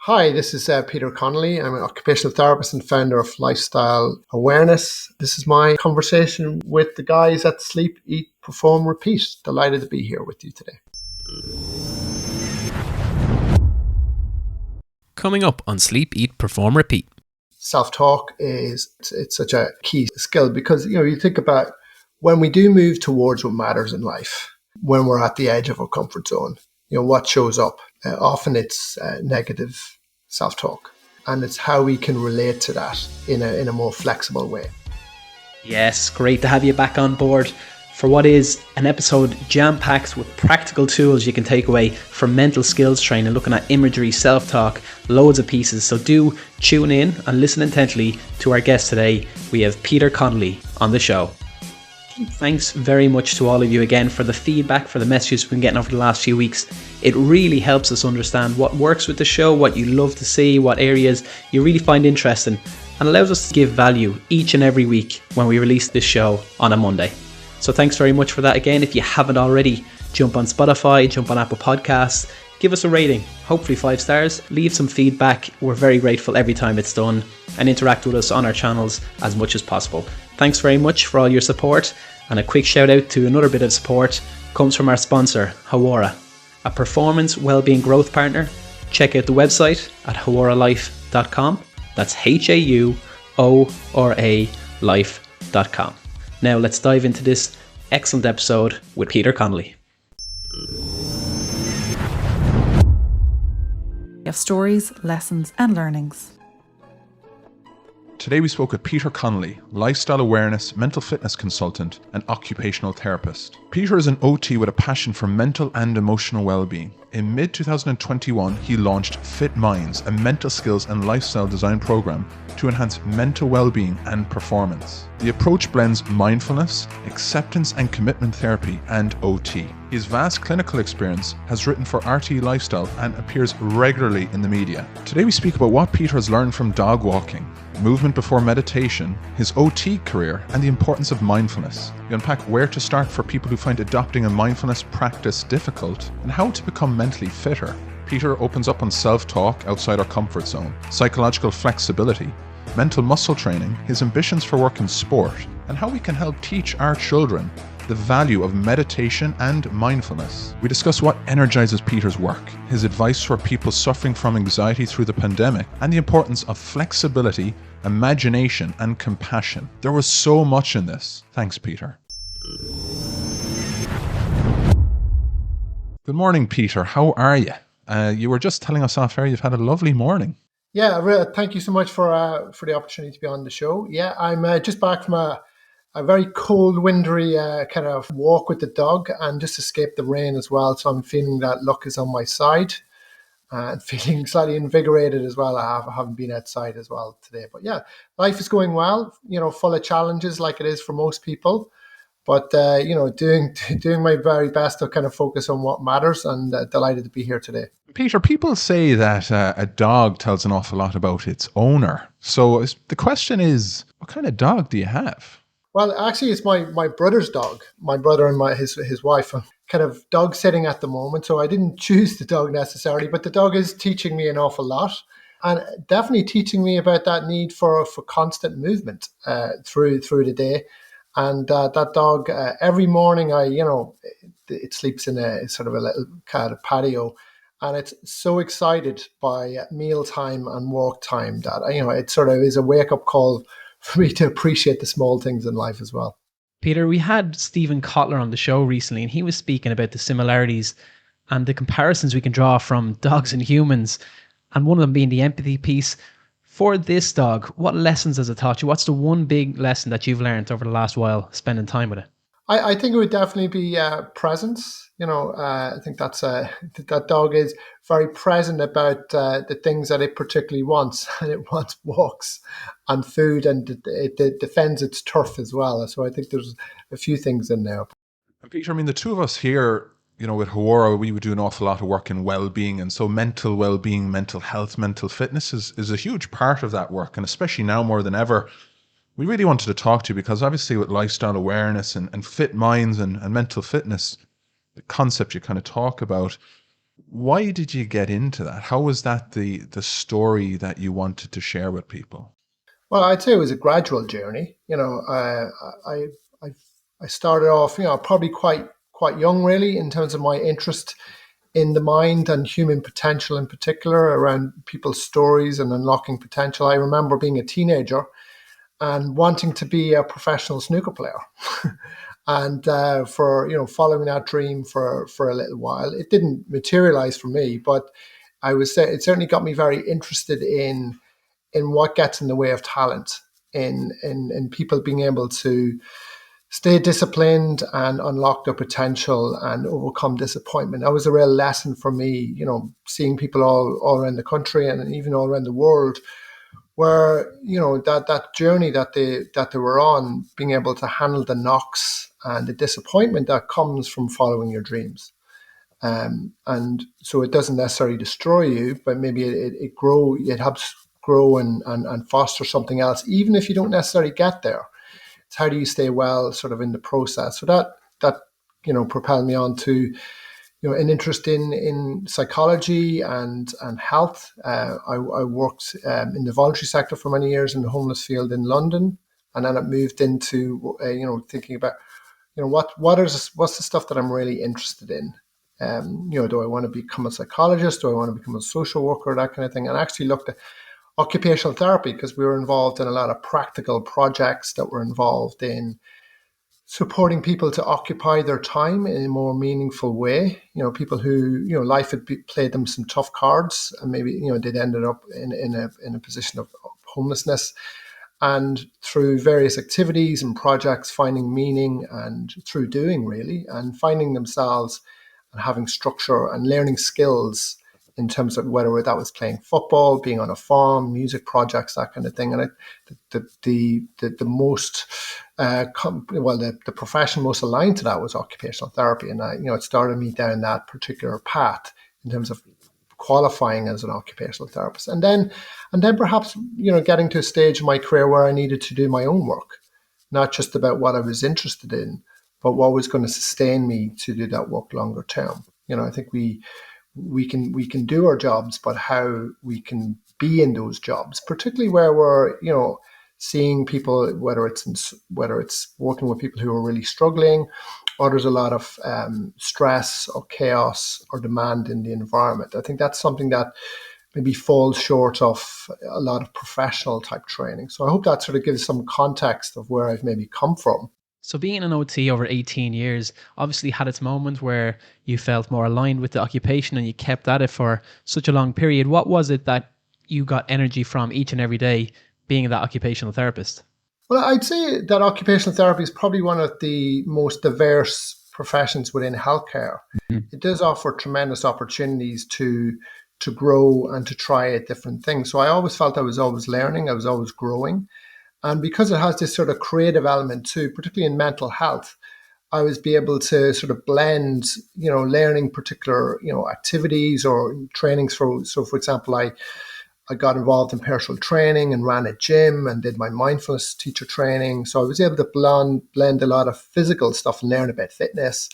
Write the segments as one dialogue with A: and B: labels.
A: Hi, this is Peter Connolly. I'm an occupational therapist and founder of Lifestyle Awareness. This is my conversation with the guys at Sleep, Eat, Perform, Repeat. Delighted to be here with you today.
B: Coming up on Sleep, Eat, Perform, Repeat.
A: Self-talk it's such a key skill because, you think about when we do move towards what matters in life, when we're at the edge of our comfort zone, what shows up? Often it's negative self-talk, and it's how we can relate to that in a more flexible way.
C: Yes, great to have you back on board for what is an episode jam-packed with practical tools you can take away from mental skills training, looking at imagery, self-talk, loads of pieces. So do tune in and listen intently to our guest today. We have Peter Connolly on the show. Thanks very much to all of you again for the feedback, for the messages we've been getting over the last few weeks. It really helps us understand what works with the show, what you love to see, what areas you really find interesting, and allows us to give value each and every week when we release this show on a Monday. So thanks very much for that again. If you haven't already, jump on Spotify, jump on Apple Podcasts, give us a rating, hopefully 5 stars, leave some feedback. We're very grateful every time it's done, and interact with us on our channels as much as possible. Thanks very much for all your support, and a quick shout out to another bit of support comes from our sponsor, Hawora, a performance wellbeing growth partner. Check out the website at haworalife.com. That's HAUORA life.com. Now let's dive into this excellent episode with Peter Connolly.
D: We have stories, lessons and learnings.
E: Today we spoke with Peter Connolly, lifestyle awareness, mental fitness consultant and occupational therapist. Peter is an OT with a passion for mental and emotional well-being. In mid-2021, he launched FITMINDS, a mental skills and lifestyle design program to enhance mental well-being and performance. The approach blends mindfulness, acceptance and commitment therapy, and OT. His vast clinical experience has written for RTE Lifestyle and appears regularly in the media. Today we speak about what Peter has learned from dog walking, movement before meditation, his OT career, and the importance of mindfulness. We unpack where to start for people who find adopting a mindfulness practice difficult, and how to become mentally fitter. Peter opens up on self-talk outside our comfort zone, psychological flexibility, mental muscle training, his ambitions for work in sport, and how we can help teach our children the value of meditation and mindfulness. We discuss what energizes Peter's work, his advice for people suffering from anxiety through the pandemic, and the importance of flexibility, imagination, and compassion. There was so much in this. Thanks, Peter. Good morning, Peter. How are you? You were just telling us off air you've had a lovely morning.
A: Yeah, thank you so much for the opportunity to be on the show. Yeah, I'm just back from a very cold, wintry kind of walk with the dog, and just escaped the rain as well. So I'm feeling that luck is on my side, and feeling slightly invigorated as well. I haven't been outside as well today. But yeah, life is going well, full of challenges like it is for most people. But, doing my very best to kind of focus on what matters, and delighted to be here today.
E: Peter, people say that a dog tells an awful lot about its owner. So the question is, what kind of dog do you have?
A: Well, actually, it's my brother's dog. My brother and his wife are kind of dog sitting at the moment. So I didn't choose the dog necessarily, but the dog is teaching me an awful lot, and definitely teaching me about that need for constant movement through the day. And that dog, every morning, it sleeps in a sort of a little kind of patio, and it's so excited by meal time and walk time that, it sort of is a wake up call for me to appreciate the small things in life as well.
C: Peter, we had Stephen Kotler on the show recently, and he was speaking about the similarities and the comparisons we can draw from dogs and humans, and one of them being the empathy piece. For this dog, what lessons has it taught you? What's the one big lesson that you've learned over the last while spending time with it?
A: I think it would definitely be presence. I think that dog is very present about the things that it particularly wants, and it wants walks and food, and it defends its turf as well. So I think there's a few things in there.
E: And Peter, the two of us here, with Hawora, we would do an awful lot of work in well-being. And so mental well-being, mental health, mental fitness is a huge part of that work. And especially now more than ever, we really wanted to talk to you because obviously with lifestyle awareness and fit minds and mental fitness, the concept you kind of talk about, Why did you get into that? How was that the story that you wanted to share with people?
A: Well, I'd say it was a gradual journey. I I, I started off, probably quite young, really, in terms of my interest in the mind and human potential in particular, around people's stories and unlocking potential. I remember being a teenager and wanting to be a professional snooker player. And for following that dream for a little while, it didn't materialize for me, but I would say it certainly got me very interested in what gets in the way of talent, in people being able to stay disciplined and unlock their potential and overcome disappointment. That was a real lesson for me, seeing people all around the country and even all around the world, where that journey that they were on, being able to handle the knocks and the disappointment that comes from following your dreams. And so it doesn't necessarily destroy you, but maybe it helps grow and foster something else, even if you don't necessarily get there. It's how do you stay well sort of in the process. So that propelled me on to an interest in psychology and health. I worked in the voluntary sector for many years in the homeless field in London, and then it moved into thinking about what's the stuff that I'm really interested in. Do I want to become a psychologist? Do I want to become a social worker? That kind of thing. And I actually looked at occupational therapy because we were involved in a lot of practical projects that were involved in supporting people to occupy their time in a more meaningful way. People who, life had played them some tough cards, and maybe, they'd ended up in a position of homelessness. And through various activities and projects, finding meaning, and through doing, really, and finding themselves and having structure and learning skills in terms of whether that was playing football, being on a farm, music projects, that kind of thing. And the most the profession most aligned to that was occupational therapy, and it started me down that particular path in terms of qualifying as an occupational therapist, and then perhaps getting to a stage in my career where I needed to do my own work, not just about what I was interested in, but what was going to sustain me to do that work longer term. I think we can do our jobs, but how we can be in those jobs, particularly where we're seeing people, whether it's working with people who are really struggling, or there's a lot of stress or chaos or demand in the environment. I think that's something that maybe falls short of a lot of professional type training. So I hope that sort of gives some context of where I've maybe come from.
C: So being an OT over 18 years obviously had its moment where you felt more aligned with the occupation and you kept at it for such a long period. What was it that you got energy from each and every day being that occupational therapist?
A: Well, I'd say that occupational therapy is probably one of the most diverse professions within healthcare. Mm-hmm. It does offer tremendous opportunities to grow and to try out different things. So I always felt I was always learning, I was always growing. And because it has this sort of creative element too, particularly in mental health, I was be able to sort of blend, learning particular, activities or trainings. For example, I got involved in personal training and ran a gym and did my mindfulness teacher training. So I was able to blend a lot of physical stuff and learn about fitness.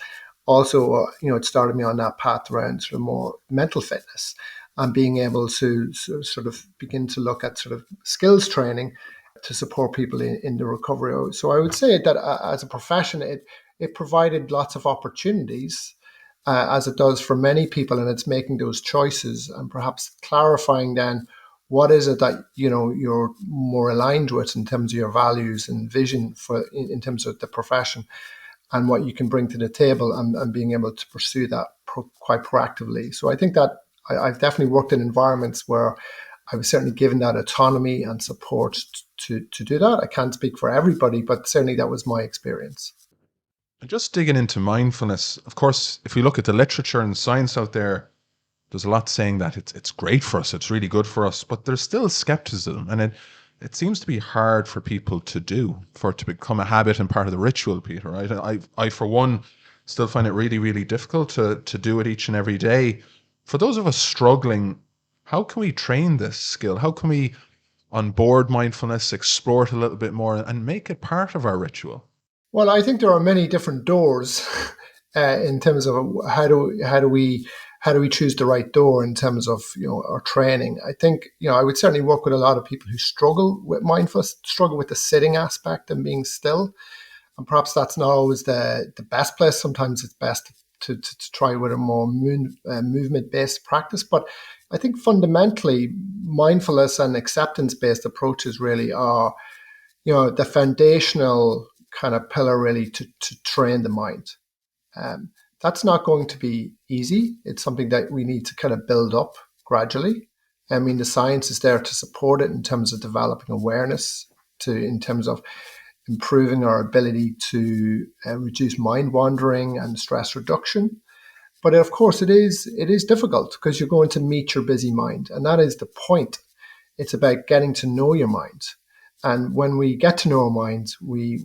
A: Also, it started me on that path around sort of more mental fitness and being able to sort of begin to look at sort of skills training to support people in the recovery. So I would say that as a profession, it provided lots of opportunities, as it does for many people, and it's making those choices and perhaps clarifying then what is it that you're more aligned with in terms of your values and vision for in terms of the profession and what you can bring to the table, and being able to pursue that quite proactively. So I think that I've definitely worked in environments where I was certainly given that autonomy and support to do that. I can't speak for everybody, but certainly that was my experience.
E: And just digging into mindfulness, of course, if we look at the literature and science out there, there's a lot saying that it's great for us, it's really good for us, but there's still skepticism, and it seems to be hard for people to do, for it to become a habit and part of the ritual, Peter, right? I for one, still find it really, really difficult to do it each and every day. For those of us struggling, how can we train this skill? How can we onboard mindfulness, explore it a little bit more, and make it part of our ritual?
A: Well, I think there are many different doors in terms of how do how do we choose the right door in terms of, our training? I think, I would certainly work with a lot of people who struggle with mindfulness, struggle with the sitting aspect and being still. And perhaps that's not always the best place. Sometimes it's best to try with a more movement-based practice. But I think fundamentally, mindfulness and acceptance-based approaches really are, the foundational kind of pillar really to train the mind. That's not going to be easy. It's something that we need to kind of build up gradually. I mean, the science is there to support it in terms of developing awareness, in terms of improving our ability to reduce mind wandering and stress reduction. But of course, it is difficult because you're going to meet your busy mind, and that is the point. It's about getting to know your mind, and when we get to know our minds, we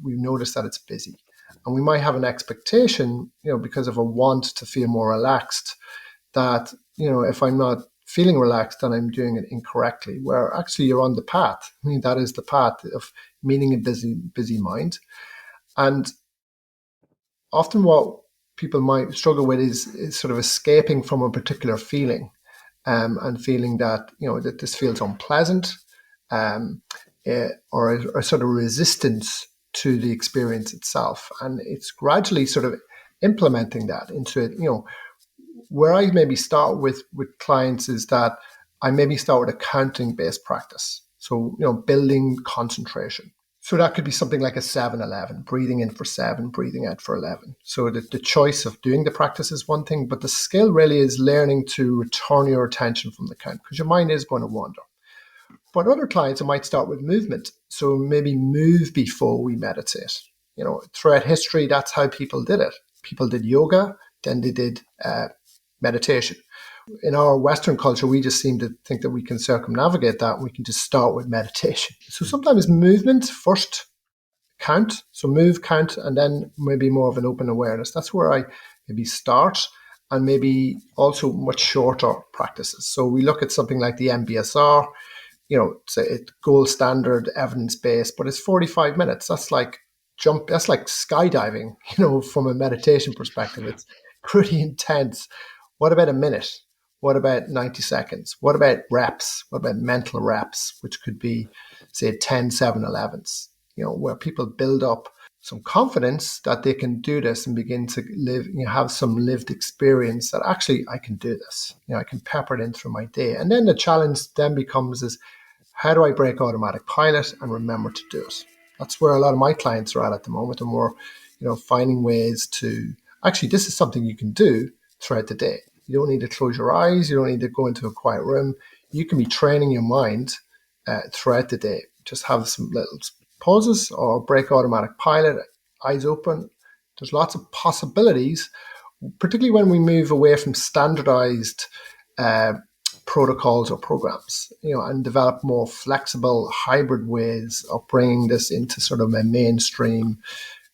A: notice that it's busy, and we might have an expectation, because of a want to feel more relaxed, that if I'm not feeling relaxed, then I'm doing it incorrectly. Where actually you're on the path. I mean, that is the path of meeting a busy mind, and often what people might struggle with is sort of escaping from a particular feeling, and feeling that, that this feels unpleasant, or a sort of resistance to the experience itself. And it's gradually sort of implementing that into it. Where I maybe start with clients is that I maybe start with a counting-based practice. So, building concentration. So that could be something like a 7-11, breathing in for 7, breathing out for 11. So the choice of doing the practice is one thing, but the skill really is learning to return your attention from the count, because your mind is going to wander. But other clients, I might start with movement. So maybe move before we meditate. Throughout history, that's how people did it. People did yoga, then they did meditation. In our Western culture, we just seem to think that we can circumnavigate that and we can just start with meditation. So sometimes movement first, count. So move, count, and then maybe more of an open awareness. That's where I maybe start, and maybe also much shorter practices. So we look at something like the MBSR, it's a gold standard, evidence-based, but it's 45 minutes. That's like skydiving, from a meditation perspective. It's pretty intense. What about a minute? What about 90 seconds? What about reps? What about mental reps, which could be, say, 10 7-11s, where people build up some confidence that they can do this and begin to live, have some lived experience that actually I can do this. I can pepper it in through my day. And then the challenge then becomes is, how do I break automatic pilot and remember to do it? That's where a lot of my clients are at the moment, and we're, finding ways to, actually, this is something you can do throughout the day. You don't need to close your eyes. You don't need to go into a quiet room. You can be training your mind throughout the day. Just have some little pauses or break automatic pilot, eyes open. There's lots of possibilities, particularly when we move away from standardized protocols or programs, and develop more flexible hybrid ways of bringing this into sort of a mainstream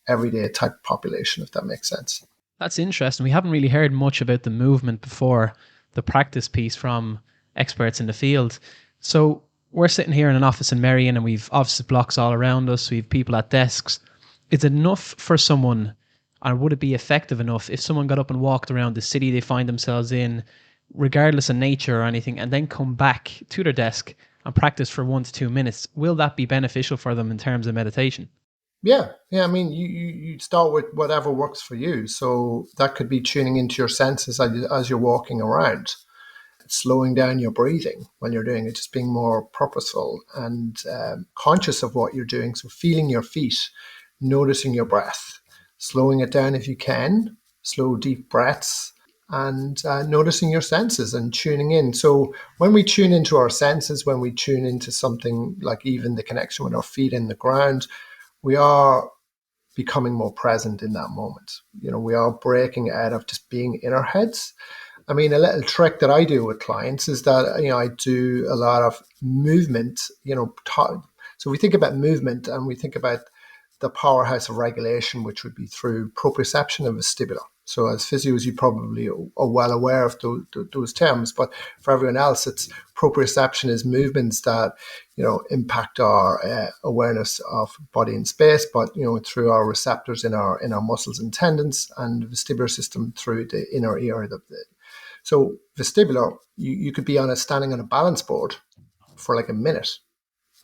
A: everyday type population, if that makes sense.
C: That's interesting. We haven't really heard much about the movement before the practice piece from experts in the field. So we're sitting here in an office in Merrion, and we've office blocks all around us. We have people at desks. Is it enough for someone, and would it be effective enough if someone got up and walked around the city they find themselves in, regardless of nature or anything, and then come back to their desk and practice for 1 to 2 minutes? Will that be beneficial for them in terms of meditation?
A: Yeah. I mean, you start with whatever works for you. So that could be tuning into your senses as you're walking around, slowing down your breathing when you're doing it, just being more purposeful and conscious of what you're doing. So feeling your feet, noticing your breath, slowing it down if you can, slow, deep breaths, and noticing your senses and tuning in. So when we tune into our senses, when we tune into something like even the connection with our feet in the ground, we are becoming more present in that moment. We are breaking out of just being in our heads. I mean, a little trick that I do with clients is that, I do a lot of movement, so we think about movement and we think about the powerhouse of regulation, which would be through proprioception and vestibular. So as physios, you probably are well aware of those terms, but for everyone else, it's proprioception is movements that, impact our awareness of body and space, but, through our receptors in our muscles and tendons, and the vestibular system through the inner ear, So vestibular, you could be standing on a balance board for like a minute,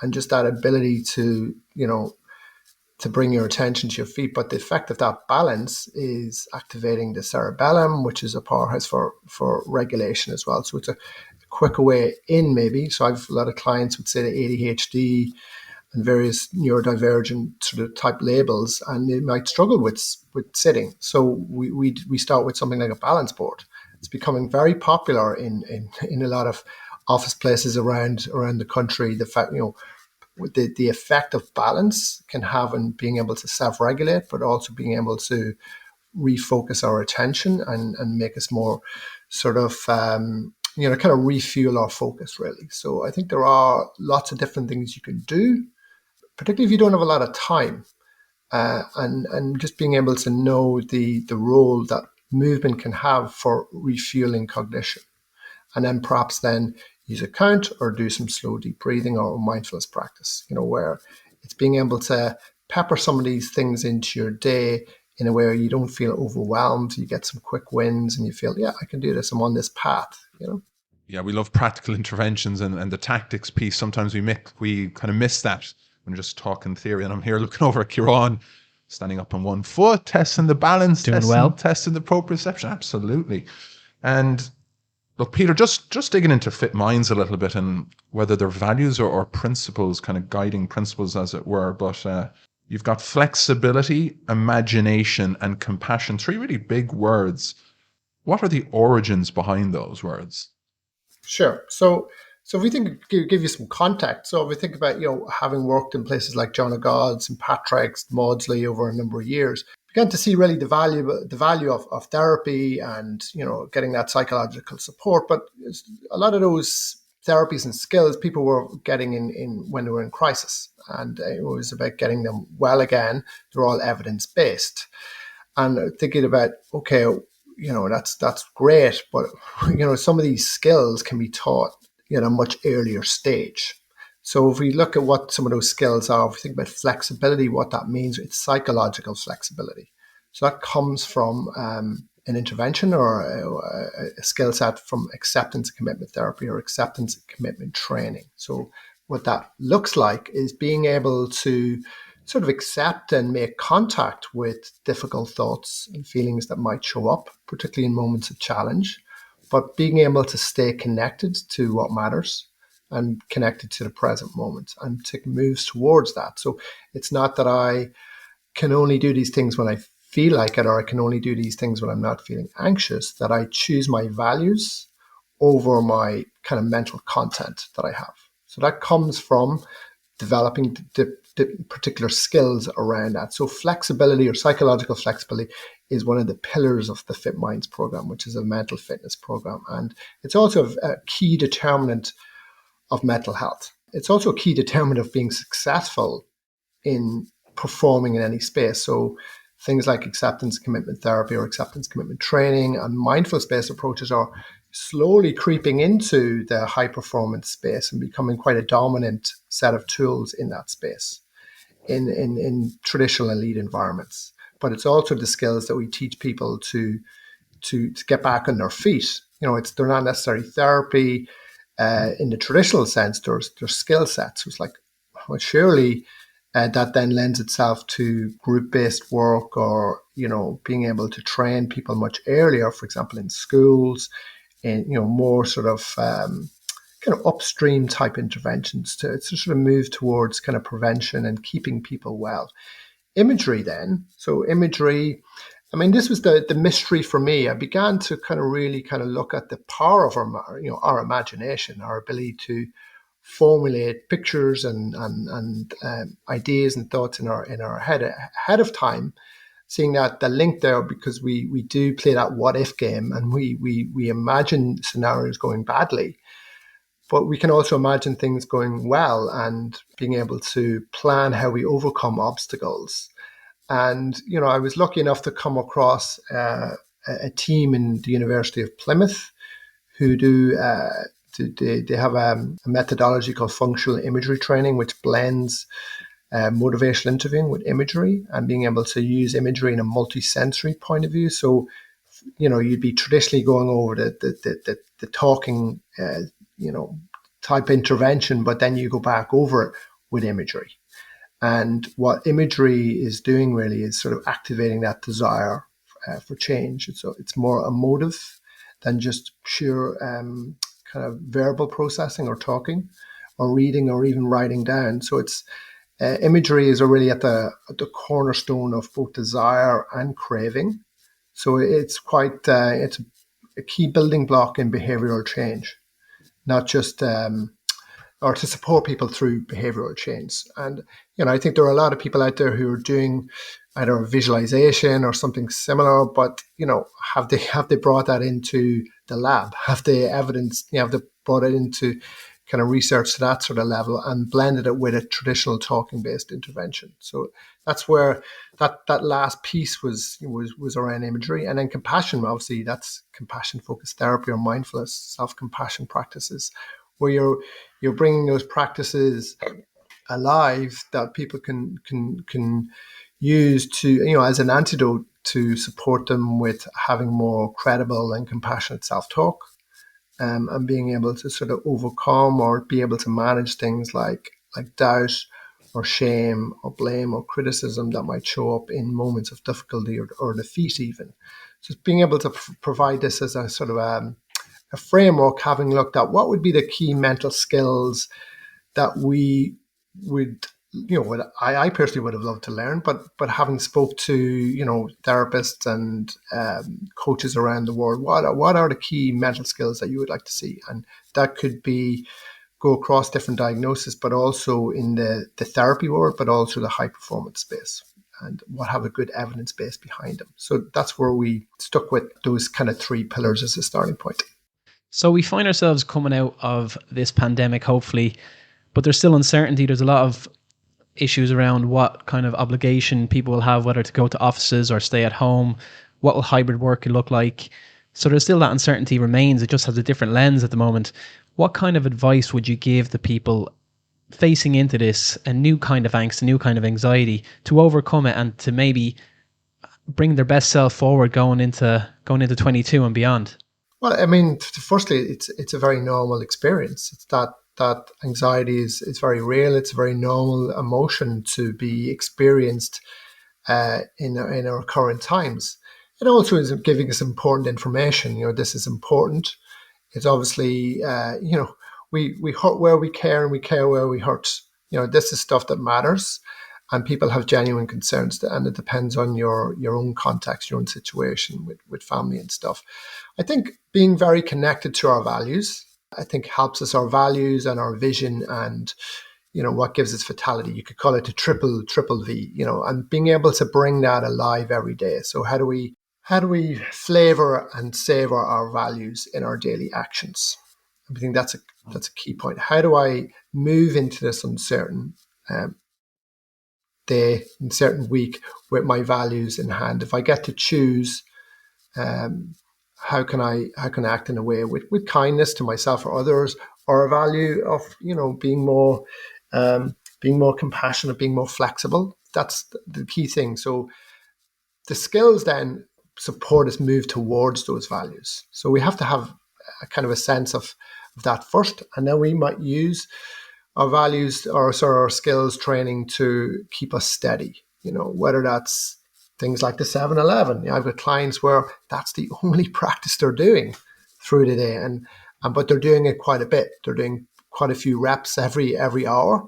A: and just that ability to, to bring your attention to your feet. But the effect of that balance is activating the cerebellum, which is a powerhouse for regulation as well. So it's a quicker way in, maybe. So I've a lot of clients would say the ADHD and various neurodivergent sort of type labels, and they might struggle with sitting. So we start with something like a balance board. It's becoming very popular in a lot of office places around the country. The fact, the effect of balance can have in being able to self-regulate, but also being able to refocus our attention and make us more sort of, kind of refuel our focus, really. So I think there are lots of different things you can do, particularly if you don't have a lot of time, and just being able to know the role that movement can have for refueling cognition. And then perhaps then use a count or do some slow, deep breathing or mindfulness practice, where it's being able to pepper some of these things into your day in a way where you don't feel overwhelmed. You get some quick wins and you feel, yeah, I can do this. I'm on this path,
E: Yeah, we love practical interventions and the tactics piece. Sometimes we kind of miss that when we're just talking theory. And I'm here looking over at Kieran, standing up on one foot, testing the balance, testing the proprioception. Absolutely. And look, Peter, just digging into FITMINDS a little bit and whether they're values or principles, kind of guiding principles, as it were. But you've got flexibility, imagination, and compassion, 3 really big words. What are the origins behind those words?
A: Sure. So if we give you some context. So if we think about, having worked in places like John O'God's and Patrick's, Maudsley over a number of years, began to see really the value of therapy and, getting that psychological support. But a lot of those therapies and skills people were getting in when they were in crisis. And it was about getting them well again. They're all evidence-based. And thinking about, okay, that's great, but some of these skills can be taught at a much earlier stage. So if we look at what some of those skills are, if we think about flexibility, what that means, it's psychological flexibility. So that comes from an intervention or a skill set from acceptance and commitment therapy or acceptance and commitment training. So what that looks like is being able to sort of accept and make contact with difficult thoughts and feelings that might show up, particularly in moments of challenge, but being able to stay connected to what matters and connected to the present moment and take moves towards that. So it's not that I can only do these things when I feel like it, or I can only do these things when I'm not feeling anxious, that I choose my values over my kind of mental content that I have. So that comes from developing the particular skills around that. So flexibility or psychological flexibility is one of the pillars of the FITMINDS program, which is a mental fitness program. And it's also a key determinant of mental health. It's also a key determinant of being successful in performing in any space. So things like acceptance commitment therapy or acceptance commitment training and mindfulness-based approaches are slowly creeping into the high performance space and becoming quite a dominant set of tools in that space in traditional elite environments. But it's also the skills that we teach people to get back on their feet. They're not necessarily therapy in the traditional sense. There's skill sets. So it's like, well, surely that then lends itself to group-based work or, being able to train people much earlier, for example, in schools, in, more sort of kind of upstream type interventions to sort of move towards kind of prevention and keeping people well. Imagery then. So imagery, this was the mystery for me. I began to kind of really kind of look at the power of our imagination, our ability to formulate pictures and ideas and thoughts in our head ahead of time, seeing that the link there, because we do play that what if game and we imagine scenarios going badly, but we can also imagine things going well and being able to plan how we overcome obstacles. And, I was lucky enough to come across a team in the University of Plymouth who they have a methodology called functional imagery training, which blends motivational interviewing with imagery and being able to use imagery in a multi-sensory point of view. So you'd be traditionally going over the talking, type intervention, but then you go back over it with imagery. And what imagery is doing really is sort of activating that desire for change. It's more emotive than just pure kind of verbal processing or talking or reading or even writing down. So it's imagery is really at the cornerstone of both desire and craving. So it's quite it's a key building block in behavioral change, not just or to support people through behavioral change. And I think there are a lot of people out there who are doing either visualization or something similar, but have they brought that into the lab? Have they have they brought it into kind of research to that sort of level and blended it with a traditional talking based intervention? So that's where that last piece was around imagery. And then compassion, obviously that's compassion focused therapy or mindfulness, self-compassion practices, where you're bringing those practices alive that people can use to, as an antidote to support them with having more credible and compassionate self-talk, and being able to sort of overcome or be able to manage things like doubt or shame or blame or criticism that might show up in moments of difficulty or defeat even. Just being able to provide this as a sort of a framework, having looked at what would be the key mental skills that we would, what I personally would have loved to learn, but having spoke to, therapists and coaches around the world, what are the key mental skills that you would like to see? And that could be go across different diagnoses, but also in the therapy world, but also the high performance space, and what have a good evidence base behind them. So that's where we stuck with those kind of 3 pillars as a starting point.
C: So we find ourselves coming out of this pandemic, hopefully, but there's still uncertainty. There's a lot of issues around what kind of obligation people will have, whether to go to offices or stay at home. What will hybrid work look like? So there's still that uncertainty remains. It just has a different lens at the moment. What kind of advice would you give the people facing into this, a new kind of angst, a new kind of anxiety, to overcome it and to maybe bring their best self forward going into 22 and beyond?
A: Well, I mean, firstly, it's a very normal experience. It's that anxiety is very real. It's a very normal emotion to be experienced in our current times. It also is giving us important information. This is important. It's obviously, we hurt where we care and we care where we hurt. This is stuff that matters, and people have genuine concerns, and it depends on your own context, your own situation with family and stuff. I think being very connected to our values, I think helps us, our values and our vision and, what gives us vitality. You could call it a triple V, and being able to bring that alive every day. So how do we flavor and savor our values in our daily actions? I think that's a key point. How do I move into this uncertain day, uncertain week with my values in hand? If I get to choose, how can I act in a way with kindness to myself or others, or a value of being more compassionate, being more flexible? That's the key thing. So the skills then support us move towards those values. So we have to have a kind of a sense of that first, and then we might use our values or our skills training to keep us steady. Whether that's things like the 7-Eleven. I've got clients where that's the only practice they're doing through the day, but they're doing it quite a bit. They're doing quite a few reps every hour,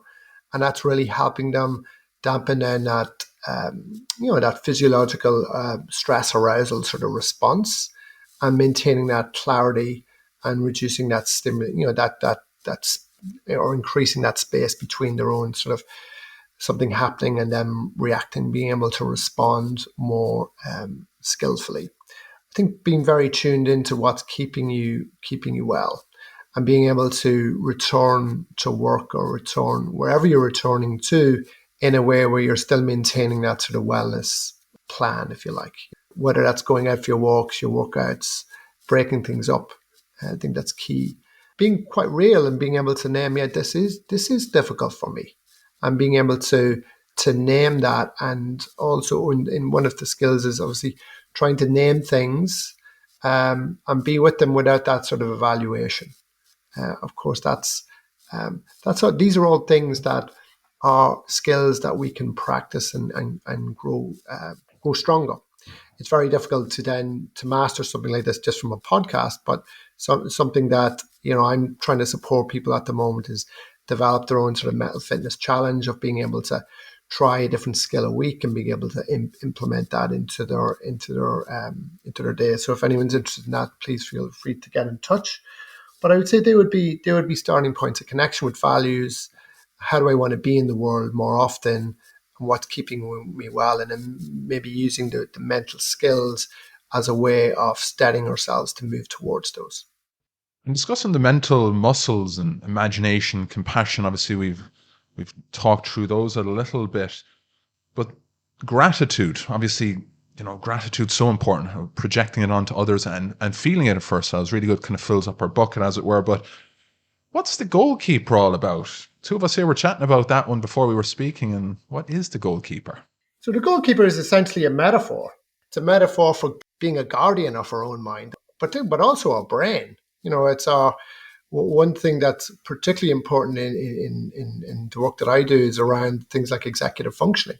A: and that's really helping them dampen down that that physiological stress arousal sort of response, and maintaining that clarity and reducing that that's or increasing that space between their own sort of something happening and them reacting, being able to respond more skillfully. I think being very tuned into what's keeping you well, and being able to return to work or return wherever you're returning to in a way where you're still maintaining that sort of wellness plan, if you like. Whether that's going out for your walks, your workouts, breaking things up. I think that's key. Being quite real and being able to name, this is difficult for me. And being able to name that, and also in one of the skills is obviously trying to name things and be with them without that sort of evaluation. Of course, these are all things that are skills that we can practice and grow stronger. It's very difficult to master something like this just from a podcast, but something that I'm trying to support people at the moment is develop their own sort of mental fitness challenge of being able to try a different skill a week and being able to implement that into their day. So if anyone's interested in that, please feel free to get in touch. But I would say they would be starting points: a connection with values. How do I want to be in the world more often? And what's keeping me well? And then maybe using the mental skills as a way of steadying ourselves to move towards those.
E: And discussing the mental muscles and imagination, compassion, obviously we've talked through those a little bit. But gratitude, obviously, gratitude's so important. Projecting it onto others and feeling it for ourselves really good, kind of fills up our bucket, as it were. But what's the goalkeeper all about? Two of us here were chatting about that one before we were speaking. And what is the goalkeeper?
A: So the goalkeeper is essentially a metaphor. It's a metaphor for being a guardian of our own mind, but also our brain. It's one thing that's particularly important in the work that I do is around things like executive functioning.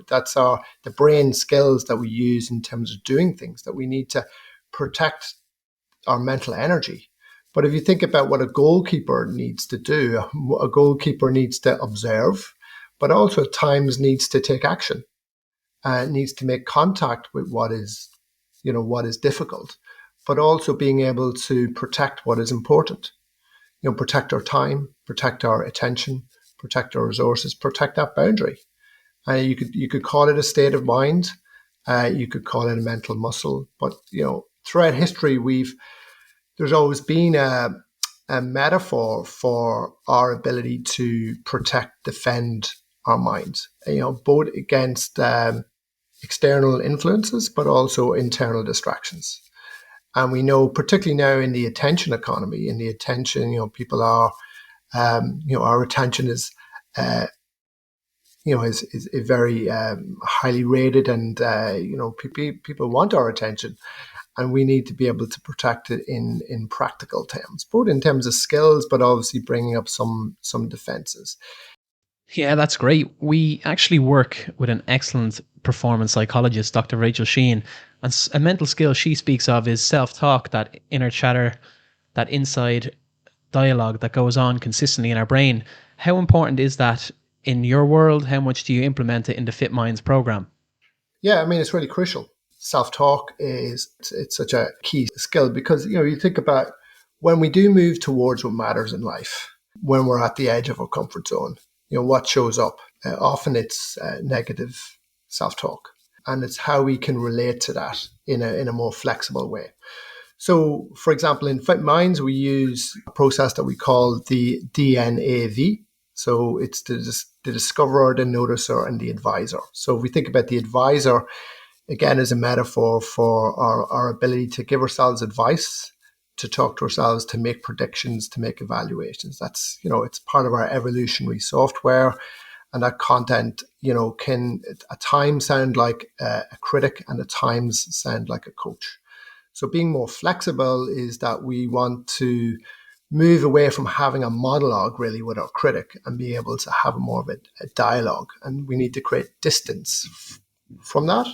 A: That's the brain skills that we use in terms of doing things, that we need to protect our mental energy. But if you think about what a goalkeeper needs to do, a goalkeeper needs to observe, but also at times needs to take action, needs to make contact with what is difficult, but also being able to protect what is important. Protect our time, protect our attention, protect our resources, protect that boundary. You could call it a state of mind, you could call it a mental muscle, but throughout history there's always been a metaphor for our ability to protect, defend our minds, both against external influences, but also internal distractions. And we know, particularly now in the attention economy, people are, our attention is very highly rated, and people want our attention, and we need to be able to protect it in practical terms, both in terms of skills, but obviously bringing up some defenses.
C: Yeah, that's great. We actually work with an excellent performance psychologist, Dr. Rachel Sheehan, and a mental skill she speaks of is self-talk, that inner chatter, that inside dialogue that goes on consistently in our brain. How important is that in your world? How much do you implement it in the FITMINDS program?
A: Yeah, I mean, it's really crucial. Self-talk it's such a key skill because, you think about when we do move towards what matters in life, when we're at the edge of our comfort zone, what shows up? Often it's negative self-talk, and it's how we can relate to that in a more flexible way. So, for example, in FITMINDS, we use a process that we call the DNAV. So it's the discoverer, the noticer, and the advisor. So if we think about the advisor, again, as a metaphor for our ability to give ourselves advice, to talk to ourselves, to make predictions, to make evaluations. That's, it's part of our evolutionary software. And that content, can at times sound like a critic and at times sound like a coach. So being more flexible is that we want to move away from having a monologue really with our critic and be able to have more of a dialogue. And we need to create distance from that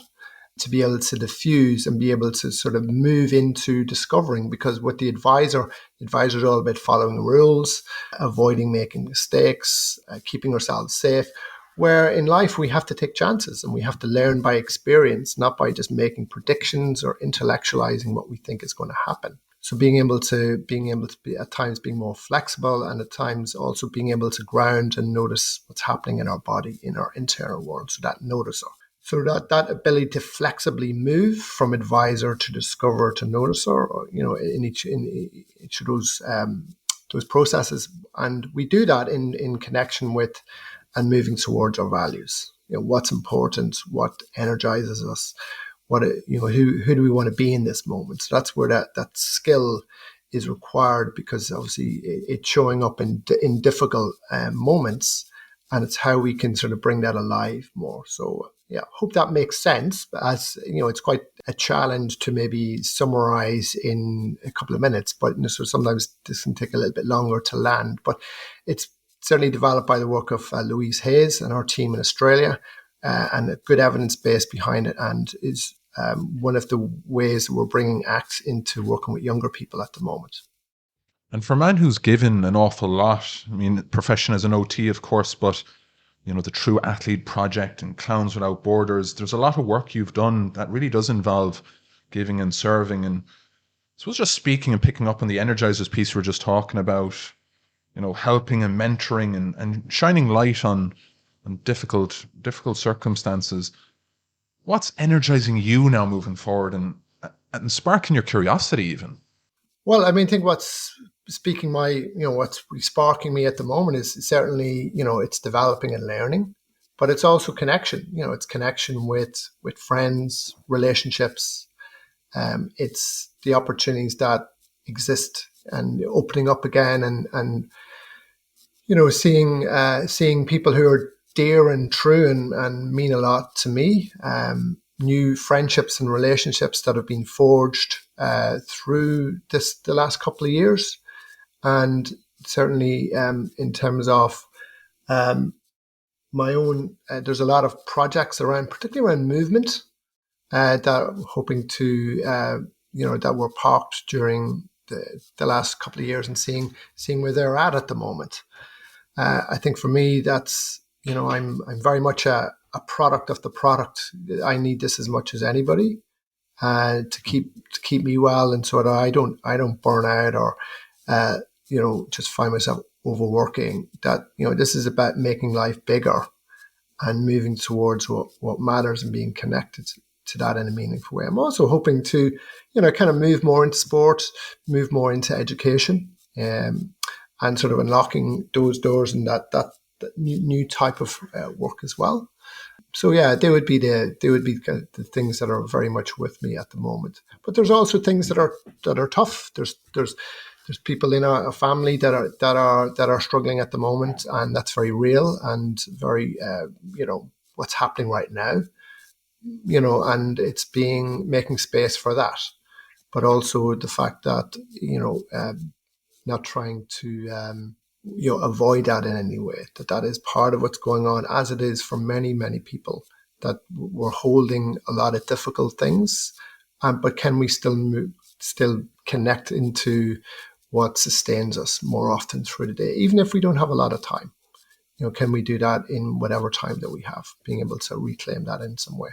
A: to be able to diffuse and be able to sort of move into discovering, because with the advisor is all about following rules, avoiding making mistakes, keeping ourselves safe. Where in life we have to take chances and we have to learn by experience, not by just making predictions or intellectualizing what we think is going to happen. So being able to be at times being more flexible, and at times also being able to ground and notice what's happening in our body, in our internal world. So that noticer. So that ability to flexibly move from advisor to discover to noticer, or, in each of those processes, and we do that in connection with and moving towards our values. What's important, what energizes us, who do we want to be in this moment. So that's where that skill is required, because obviously it's showing up in difficult moments, and it's how we can sort of bring that alive more. So Yeah, hope that makes sense. As you know, it's quite a challenge to maybe summarize in a couple of minutes, but so sometimes this can take a little bit longer to land. But it's certainly developed by the work of Louise Hayes and our team in Australia, and a good evidence base behind it, and is one of the ways that we're bringing ACT into working with younger people at the moment.
E: And for a man who's given an awful lot, I mean, profession as an OT, of course, but the True Athlete Project and Clowns Without Borders, there's a lot of work you've done that really does involve giving and serving. And I suppose just speaking and picking up on the energizes piece we were just talking about, helping and mentoring and shining light on difficult circumstances. What's energizing you now moving forward and sparking your curiosity even?
A: Well, I mean, I think what's sparking me at the moment is certainly, it's developing and learning, but it's also connection. It's connection with friends, relationships. It's the opportunities that exist and opening up again, and seeing people who are dear and true and mean a lot to me. New friendships and relationships that have been forged through the last couple of years, and certainly in terms of my own, there's a lot of projects particularly around movement that I'm hoping to that were parked during the last couple of years, and seeing where they're at the moment. I think for me, that's I'm very much a product of the product. I need this as much as anybody to keep me well, and so that I don't burn out or just find myself overworking. That this is about making life bigger and moving towards what matters and being connected to that in a meaningful way. I'm also hoping to kind of move more into sport, move more into education, and sort of unlocking those doors and that new type of work as well. So yeah, they would be kind of the things that are very much with me at the moment. But there's also things that are tough. There's people in our family that are struggling at the moment, and that's very real and very what's happening right now. And it's making space for that, but also the fact that not trying to avoid that in any way, that is part of what's going on, as it is for many, many people, that we're holding a lot of difficult things, but can we still connect into what sustains us more often through the day, even if we don't have a lot of time? Can we do that in whatever time that we have, being able to reclaim that in some way?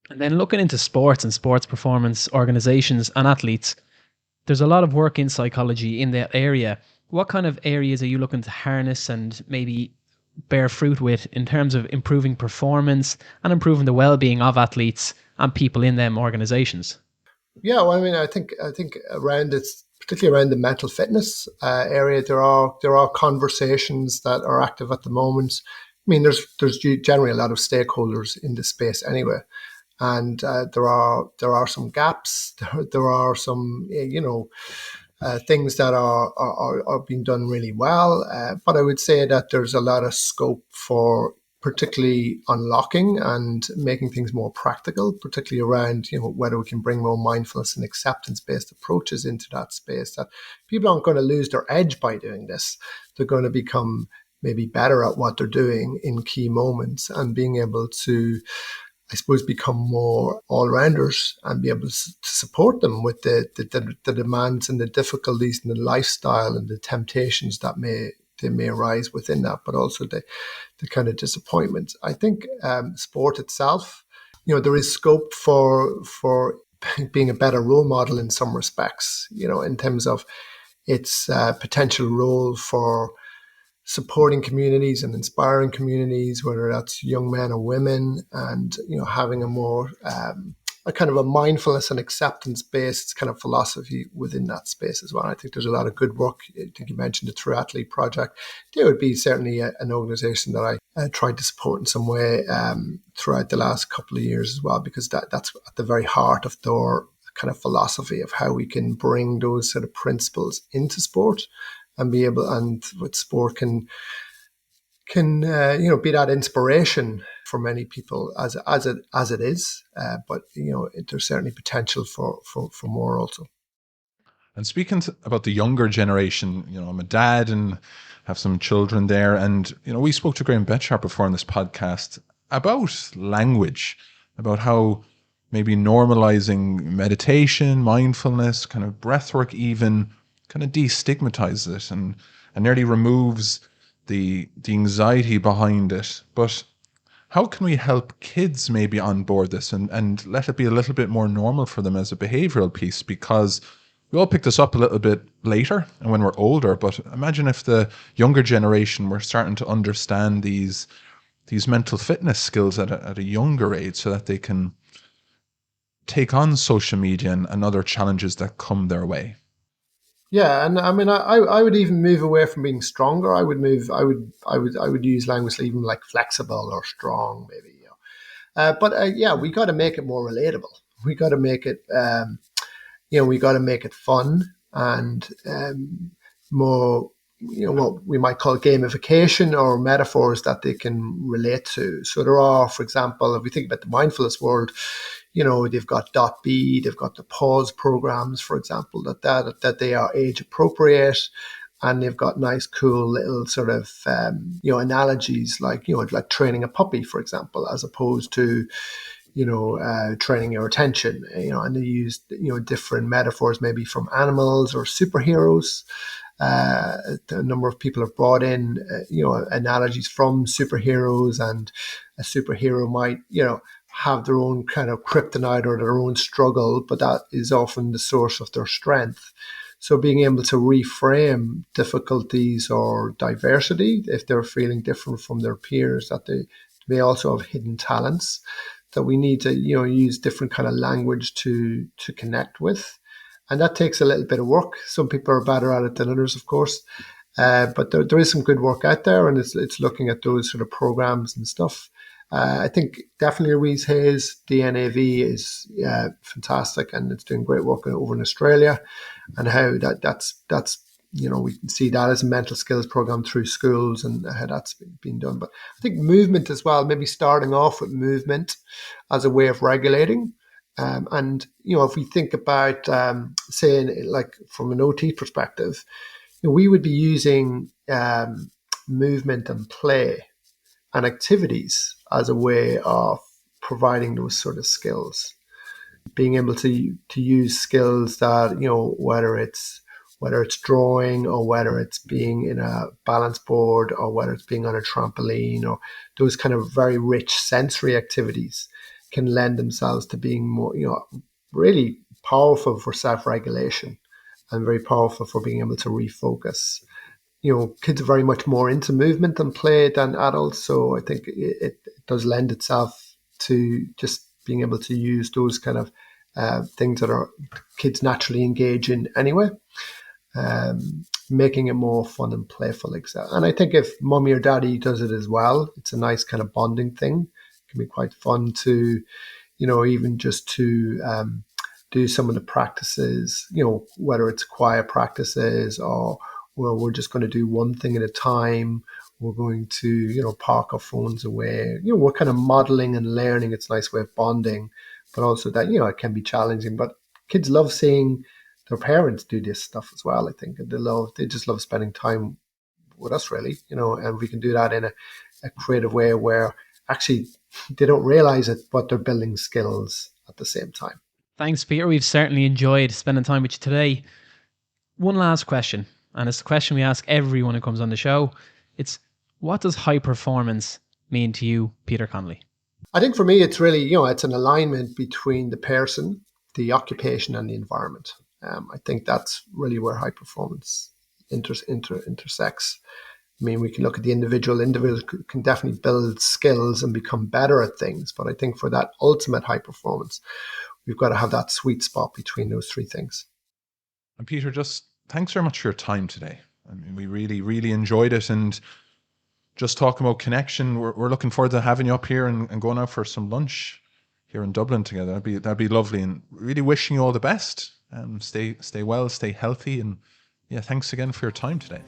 C: And then looking into sports and sports performance organizations and athletes, there's a lot of work in psychology in that area. What kind of areas are you looking to harness and maybe bear fruit with in terms of improving performance and improving the well-being of athletes and people in them organizations?
A: Yeah, well, I mean, I think around it, particularly around the mental fitness area, there are conversations that are active at the moment. I mean, there's generally a lot of stakeholders in this space anyway, and there are some gaps. There are some things that are being done really well, but I would say that there's a lot of scope for particularly unlocking and making things more practical, particularly around whether we can bring more mindfulness and acceptance-based approaches into that space. That people aren't going to lose their edge by doing this; they're going to become maybe better at what they're doing in key moments, and being able to, I suppose, become more all-rounders and be able to support them with the demands and the difficulties and the lifestyle and the temptations that they may arise within that, but also the kind of disappointment. I think sport itself, there is scope for being a better role model in some respects, in terms of its potential role for supporting communities and inspiring communities, whether that's young men or women, and having a more a kind of a mindfulness and acceptance based kind of philosophy within that space as well. I think there's a lot of good work. I think you mentioned the True Athlete Project. There would be certainly an organization that I tried to support in some way throughout the last couple of years as well, because that's at the very heart of their kind of philosophy of how we can bring those sort of principles into sport and be able, and with sport can can be that inspiration for many people as it is. But there's certainly potential for more also.
E: And speaking about the younger generation, I'm a dad and have some children there. And, we spoke to Graham Betchart before on this podcast about language, about how maybe normalizing meditation, mindfulness, kind of breathwork even kind of destigmatizes it and nearly removes the anxiety behind it. But how can we help kids maybe onboard this and let it be a little bit more normal for them as a behavioral piece? Because we all pick this up a little bit later and when we're older, but imagine if the younger generation were starting to understand these mental fitness skills at a younger age so that they can take on social media and other challenges that come their way.
A: Yeah, and I mean, I would even move away from being stronger. I would use language even like flexible or strong, maybe. But we got to make it more relatable. We got to make it, we got to make it fun and more, what we might call gamification or metaphors that they can relate to. So there are, for example, if we think about the mindfulness world, they've got .b, they've got the pause programs, for example, that they are age appropriate, and they've got nice, cool little sort of analogies like like training a puppy, for example, as opposed to training your attention. And they use different metaphors, maybe from animals or superheroes. A number of people have brought in analogies from superheroes, and a superhero might have their own kind of kryptonite or their own struggle, but that is often the source of their strength. So being able to reframe difficulties or diversity, if they're feeling different from their peers, that they may also have hidden talents that we need to use different kind of language to connect with. And that takes a little bit of work. Some people are better at it than others, of course. But there is some good work out there, and it's looking at those sort of programs and stuff. I think definitely Louise Hayes, DNAV, is fantastic, and it's doing great work over in Australia, and how that's we can see that as a mental skills program through schools and how that's been done. But I think movement as well, maybe starting off with movement as a way of regulating. And if we think about saying, like, from an OT perspective, we would be using movement and play and activities as a way of providing those sort of skills, being able to use skills that, whether it's drawing, or whether it's being in a balance board, or whether it's being on a trampoline, or those kind of very rich sensory activities can lend themselves to being more, really powerful for self-regulation and very powerful for being able to refocus. Kids are very much more into movement and play than adults. So I think it does lend itself to just being able to use those kind of things that are kids naturally engage in anyway, making it more fun and playful. And I think if mommy or daddy does it as well, it's a nice kind of bonding thing. It can be quite fun to, even just to do some of the practices, whether it's quiet practices or well, we're just going to do one thing at a time. We're going to, park our phones away. We're kind of modeling and learning. It's a nice way of bonding, but also that, it can be challenging. But kids love seeing their parents do this stuff as well, I think. And they just love spending time with us, really, and we can do that in a creative way where actually they don't realize it, but they're building skills at the same time.
C: Thanks, Peter. We've certainly enjoyed spending time with you today. One last question, and it's the question we ask everyone who comes on the show. It's, what does high performance mean to you, Peter Connolly?
A: I think for me, it's really, it's an alignment between the person, the occupation, and the environment. I think that's really where high performance intersects. I mean, we can look at the individual. Individuals can definitely build skills and become better at things. But I think for that ultimate high performance, we've got to have that sweet spot between those three things.
E: And Peter, just thanks very much for your time today. I mean, we really, really enjoyed it. And just talking about connection, we're looking forward to having you up here and going out for some lunch here in Dublin together. That'd be lovely. And really wishing you all the best. Stay well, stay healthy. And yeah, thanks again for your time today.